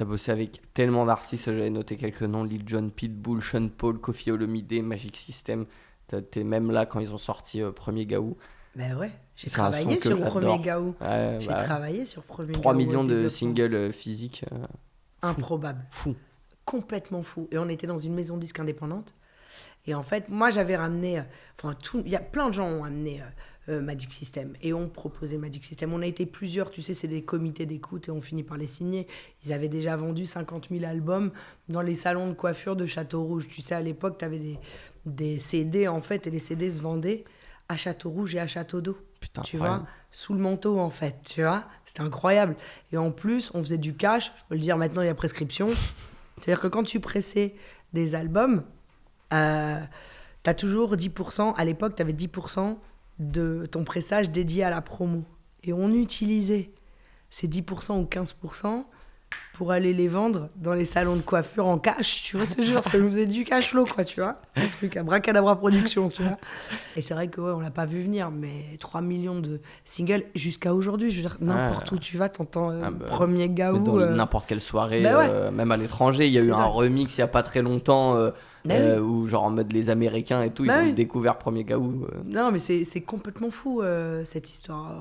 T'as bossé avec tellement d'artistes, j'avais noté quelques noms, Lil Jon, Pitbull, Sean Paul, Koffi Olomide, Magic System. T'es même là quand ils ont sorti Premier Gaou. Ben ouais, j'ai C'est un son travaillé que sur Premier j'adore. Gaou. Ouais, J'ai bah, travaillé sur Premier 3 Gaou millions de développement. singles physiques. Fou, Improbable. fou. Complètement fou. Et on était dans une maison disque indépendante. Et en fait, moi, j'avais ramené... il y a plein de gens ont amené Magic System. Et ont proposé Magic System. On a été plusieurs, tu sais, c'est des comités d'écoute et on finit par les signer. Ils avaient déjà vendu 50 000 albums dans les salons de coiffure de Château-Rouge. Tu sais, à l'époque, tu avais des CD, en fait, et les CD se vendaient à Château-Rouge et à Château-d'Eau. Putain, Tu incroyable. vois, sous le manteau, en fait, tu vois. C'était incroyable. Et en plus, on faisait du cash. Je peux le dire maintenant, il y a prescription. C'est-à-dire que quand tu pressais des albums, t'as toujours 10%. À l'époque, t'avais 10% de ton pressage dédié à la promo. Et on utilisait ces 10% ou 15% pour aller les vendre dans les salons de coiffure en cash, tu vois, ce genre, ça nous faisait du cash flow, quoi, tu vois. Un truc à Bracadabra Production, tu vois. Et c'est vrai que, ouais, on l'a pas vu venir, mais 3 millions de singles jusqu'à aujourd'hui, je veux dire, n'importe où tu vas, t'entends Premier Mais Gaou. dans n'importe quelle soirée, Bah ouais. même à l'étranger, il y a C'est eu un dingue. remix il y a pas très longtemps Bah oui. où genre en mode les Américains et tout, ils Bah ont oui. découvert Premier Gaou. Non, mais c'est complètement fou, cette histoire.